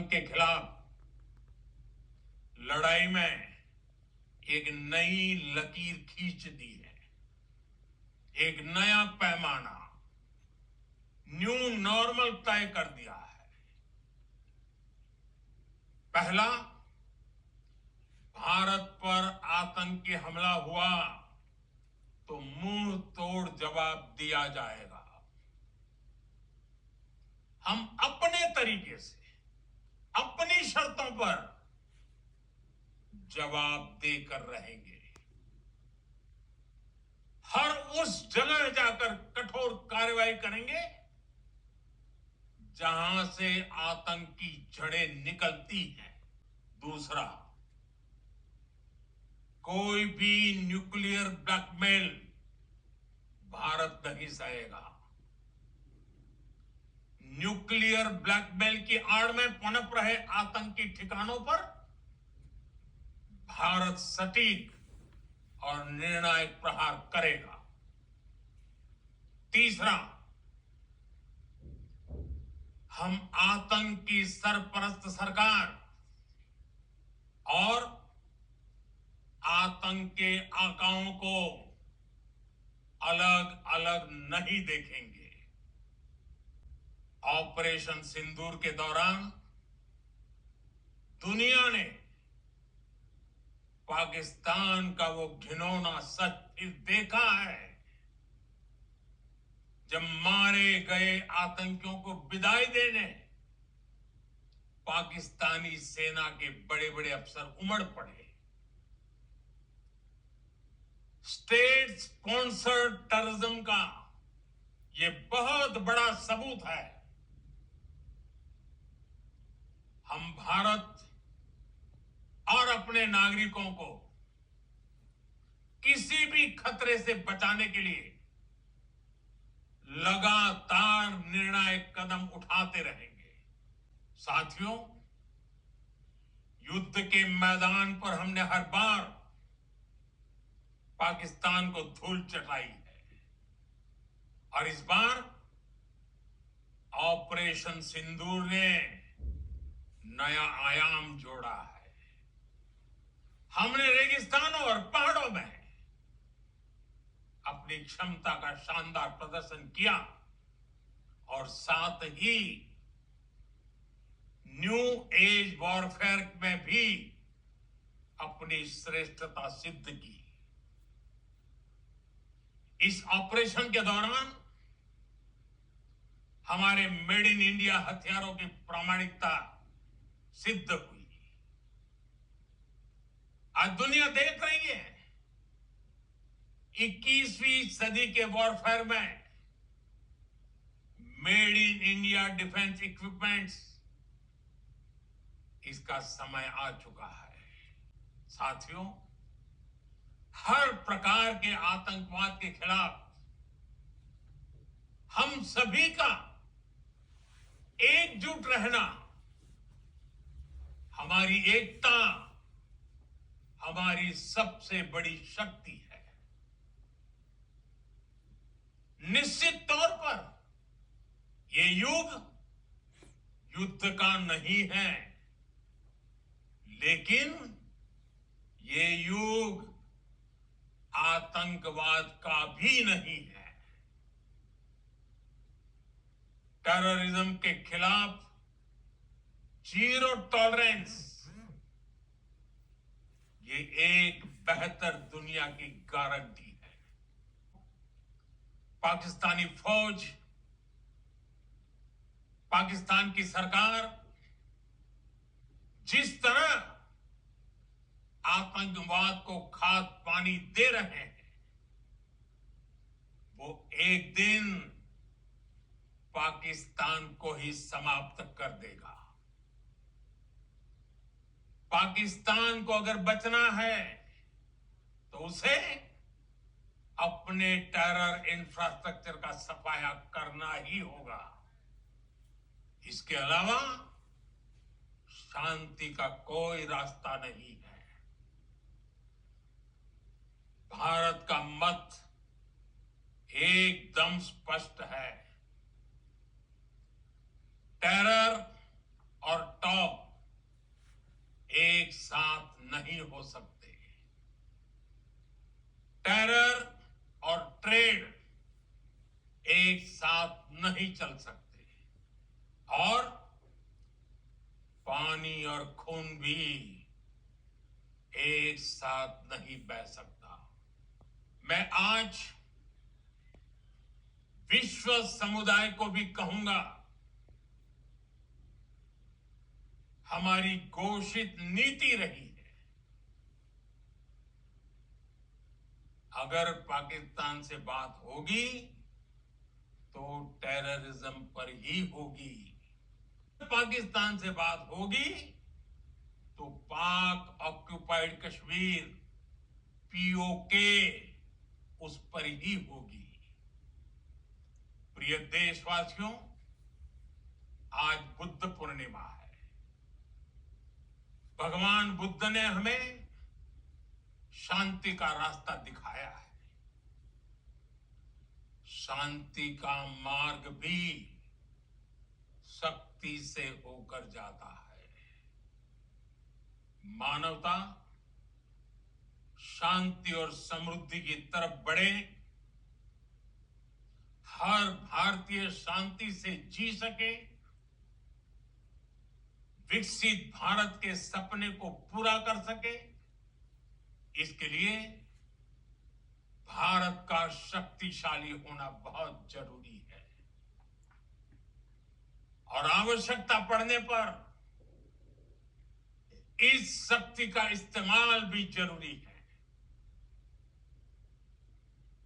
आतंक के खिलाफ लड़ाई में एक नई लकीर खींच दी है, एक नया पैमाना, न्यू नॉर्मल तय कर दिया है। पहला, भारत पर आतंकी हमला हुआ तो मुंह तोड़ जवाब दिया जाएगा। हम अपने तरीके से, अपनी शर्तों पर जवाब देकर रहेंगे। हर उस जगह जाकर कठोर कार्रवाई करेंगे जहां से आतंक की जड़ें निकलती हैं। दूसरा, कोई भी न्यूक्लियर ब्लैकमेल भारत नहीं सहेगा। न्यूक्लियर ब्लैकमेल की आड़ में पनप रहे आतंकी ठिकानों पर भारत सटीक और निर्णायक प्रहार करेगा। तीसरा, हम आतंक की सरपरस्त सरकार और आतंक के आकाओं को अलग अलग नहीं देखेंगे। ऑपरेशन सिंदूर के दौरान दुनिया ने पाकिस्तान का वो घिनौना सच फिर देखा है, जब मारे गए आतंकियों को विदाई देने पाकिस्तानी सेना के बड़े बड़े अफसर उमड़ पड़े। स्टेट स्पॉन्सर्ड टेररिज्म का ये बहुत बड़ा सबूत है। हम भारत और अपने नागरिकों को किसी भी खतरे से बचाने के लिए लगातार निर्णायक कदम उठाते रहेंगे। साथियों, युद्ध के मैदान पर हमने हर बार पाकिस्तान को धूल चटाई है और इस बार ऑपरेशन सिंदूर ने नया आयाम जोड़ा है। हमने रेगिस्तानों और पहाड़ों में अपनी क्षमता का शानदार प्रदर्शन किया और साथ ही न्यू एज वॉरफेयर में भी अपनी श्रेष्ठता सिद्ध की। इस ऑपरेशन के दौरान हमारे मेड इन इंडिया हथियारों की प्रामाणिकता सिद्ध हुई। आज दुनिया देख रही है 21वीं सदी के वॉरफेयर में made in India defence equipments, इसका समय आ चुका है। साथियों, हर प्रकार के आतंकवाद के खिलाफ हम सभी का एकजुट रहना, हमारी एकता हमारी सबसे बड़ी शक्ति है। निश्चित तौर पर यह युग युद्ध का नहीं है, लेकिन ये युग आतंकवाद का भी नहीं है। टेररिज्म के खिलाफ जीरो टॉलरेंस, ये एक बेहतर दुनिया की गारंटी है। पाकिस्तानी फौज, पाकिस्तान की सरकार जिस तरह आतंकवाद को खाद पानी दे रहे हैं, वो एक दिन पाकिस्तान को ही समाप्त कर देगा। पाकिस्तान को अगर बचना है तो उसे अपने टेरर इंफ्रास्ट्रक्चर का सफाया करना ही होगा। इसके अलावा शांति का कोई रास्ता नहीं है। भारत का मत एकदम स्पष्ट है। टेरर और टॉप नहीं हो सकते। टेरर और ट्रेड एक साथ नहीं चल सकते और पानी और खून भी एक साथ नहीं बह सकता। मैं आज विश्व समुदाय को भी कहूंगा, हमारी घोषित नीति रही है, अगर पाकिस्तान से बात होगी तो टेररिज्म पर ही होगी। पाकिस्तान से बात होगी तो पाक ऑक्युपाइड कश्मीर पीओके उस पर ही होगी। प्रिय देशवासियों, आज बुद्ध पूर्णिमा है। भगवान बुद्ध ने हमें शांति का रास्ता दिखाया है। शांति का मार्ग भी शक्ति से होकर जाता है। मानवता शांति और समृद्धि की तरफ बढ़े, हर भारतीय शांति से जी सके, विकसित भारत के सपने को पूरा कर सके, इसके लिए भारत का शक्तिशाली होना बहुत जरूरी है और आवश्यकता पड़ने पर इस शक्ति का इस्तेमाल भी जरूरी है।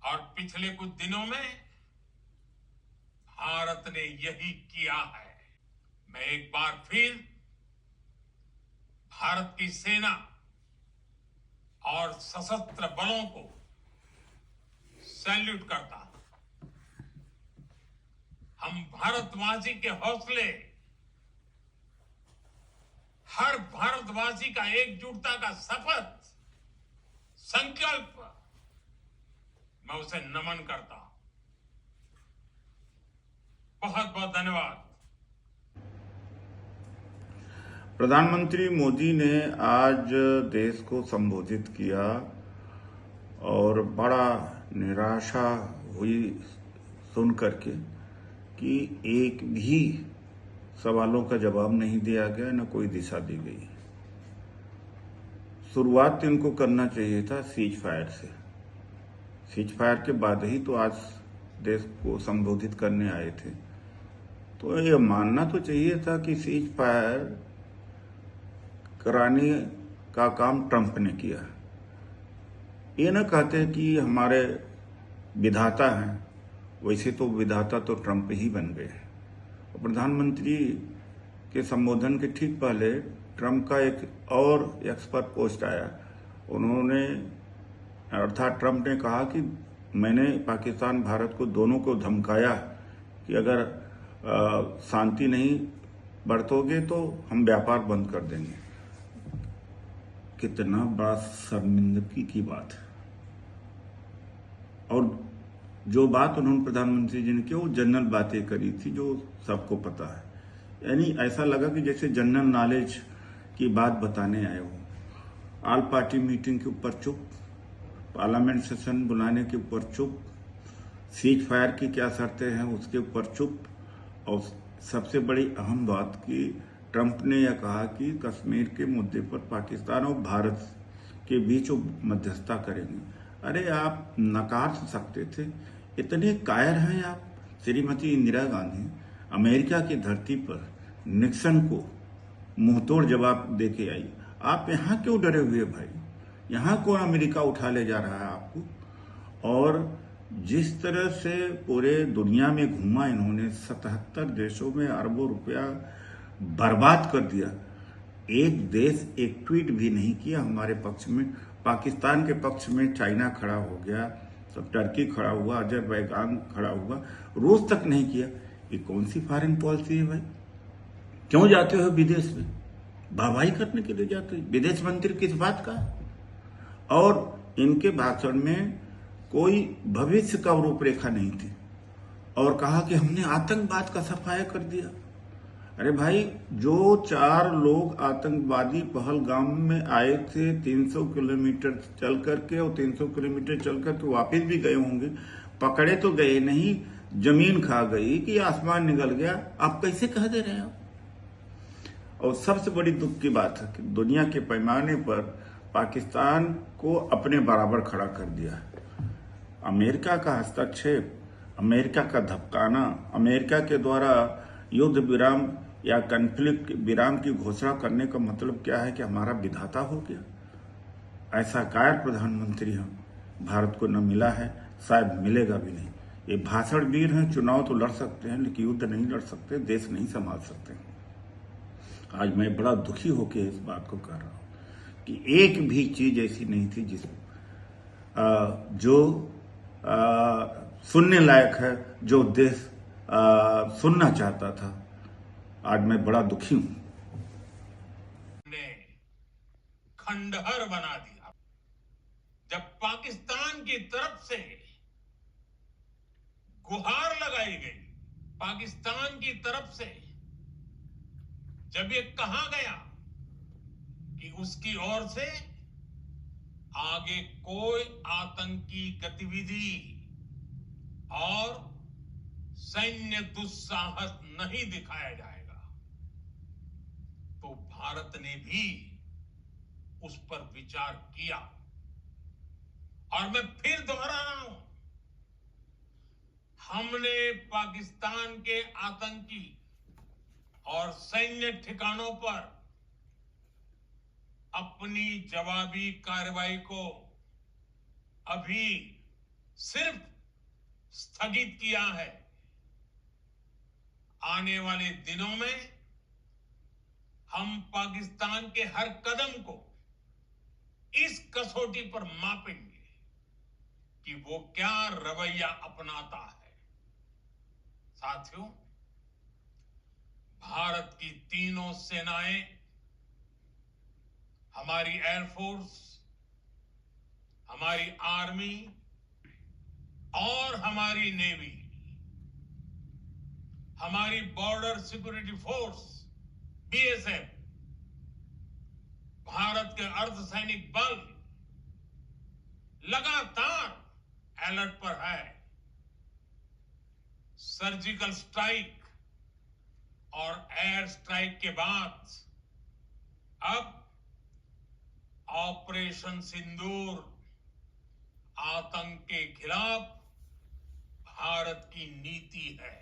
और पिछले कुछ दिनों में भारत ने यही किया है। मैं एक बार फिर भारत की सेना और सशस्त्र बलों को सैल्यूट करता हूं। हम भारतवासी के हौसले, हर भारतवासी का एकजुटता का शपथ, संकल्प, मैं उसे नमन करता हूं। बहुत बहुत धन्यवाद। प्रधानमंत्री मोदी ने आज देश को संबोधित किया और बड़ा निराशा हुई सुन करके कि एक भी सवालों का जवाब नहीं दिया गया, न कोई दिशा दी गई। शुरुआत इनको करना चाहिए था सीज फायर से। सीज फायर के बाद ही तो आज देश को संबोधित करने आए थे। तो ये मानना तो चाहिए था कि सीज फायर कराने का काम ट्रंप ने किया। ये न कहते कि हमारे विधाता हैं, वैसे तो विधाता तो ट्रंप ही बन गए। प्रधानमंत्री के संबोधन के ठीक पहले ट्रंप का एक और एक्सपर्ट पोस्ट आया। उन्होंने अर्थात ट्रंप ने कहा कि मैंने पाकिस्तान भारत को दोनों को धमकाया कि अगर शांति नहीं बरतोगे तो हम व्यापार बंद कर देंगे। कितना बड़ा शर्मिंदगी की बात है। और जो बात उन्होंने प्रधानमंत्री जी ने की वो जनरल बातें करी थी जो सबको पता है। यानी ऐसा लगा कि जैसे जनरल नॉलेज की बात बताने आए हो। ऑल पार्टी मीटिंग के ऊपर चुप, पार्लियामेंट सेशन बुलाने के ऊपर चुप, सीज फायर की क्या शर्तें हैं उसके ऊपर चुप, और सबसे बड़ी अहम बात कि ट्रंप ने यह कहा कि कश्मीर के मुद्दे पर पाकिस्तान और भारत के बीच वो मध्यस्थता करेंगे। अरे आप नकार सकते थे, इतने कायर हैं आप। श्रीमती इंदिरा गांधी अमेरिका की धरती पर निक्सन को मुंहतोड़ जवाब देके आई। आप यहाँ क्यों डरे हुए भाई? यहाँ कौन अमेरिका उठा ले जा रहा है आपको? और जिस तरह से पूरे दुनिया में घूमा इन्होंने, 77 देशों में अरबों रुपया बर्बाद कर दिया। एक देश एक ट्वीट भी नहीं किया हमारे पक्ष में। पाकिस्तान के पक्ष में चाइना खड़ा हो गया, सब टर्की खड़ा हुआ, अजरबैजान खड़ा हुआ, रूस तक नहीं किया। ये कौन सी फॉरेन पॉलिसी है भाई? क्यों जाते हो विदेश में? वाहवाही करने के लिए जाते हो? विदेश मंत्री किस बात का? और इनके भाषण में कोई भविष्य का रूपरेखा नहीं थी और कहा कि हमने आतंकवाद का सफाया कर दिया। अरे भाई, जो 4 लोग आतंकवादी पहलगाम में आए थे 300 किलोमीटर चल करके, और 300 किलोमीटर चल करके वापस भी गए होंगे, पकड़े तो गए नहीं, जमीन खा गई कि आसमान निकल गया, आप कैसे कह दे रहे हो? और सबसे बड़ी दुख की बात है कि दुनिया के पैमाने पर पाकिस्तान को अपने बराबर खड़ा कर दिया है। अमेरिका का हस्तक्षेप, अमेरिका का धमकाना, अमेरिका के द्वारा युद्ध विराम या कॉन्फ्लिक्ट विराम की घोषणा करने का मतलब क्या है कि हमारा विधाता हो गया। ऐसा कायर प्रधानमंत्री हम भारत को न मिला है, शायद मिलेगा भी नहीं। ये भाषण वीर हैं, चुनाव तो लड़ सकते हैं लेकिन युद्ध नहीं लड़ सकते, देश नहीं संभाल सकते। आज मैं बड़ा दुखी होकर इस बात को कह रहा हूं कि एक भी चीज ऐसी नहीं थी जो सुनने लायक है, जो देश सुनना चाहता था। आज मैं बड़ा दुखी हूं। ने खंडहर बना दिया। जब पाकिस्तान की तरफ से गुहार लगाई गई, पाकिस्तान की तरफ से जब ये कहा गया कि उसकी ओर से आगे कोई आतंकी गतिविधि और सैन्य दुस्साहस नहीं दिखाया जाएगा, तो भारत ने भी उस पर विचार किया। और मैं फिर दोहरा रहा हूं, हमने पाकिस्तान के आतंकी और सैन्य ठिकानों पर अपनी जवाबी कार्रवाई को अभी सिर्फ स्थगित किया है। आने वाले दिनों में हम पाकिस्तान के हर कदम को इस कसौटी पर मापेंगे कि वो क्या रवैया अपनाता है। साथियों, भारत की तीनों सेनाएं, हमारी एयरफोर्स, हमारी आर्मी और हमारी नेवी, हमारी border security force BSF, Bharat के अर्धसैनिक बल लगातार अलर्ट पर है। सर्जिकल स्ट्राइक और एयर स्ट्राइक के बाद अब ऑपरेशन सिंदूर आतंक के खिलाफ भारत की नीति है।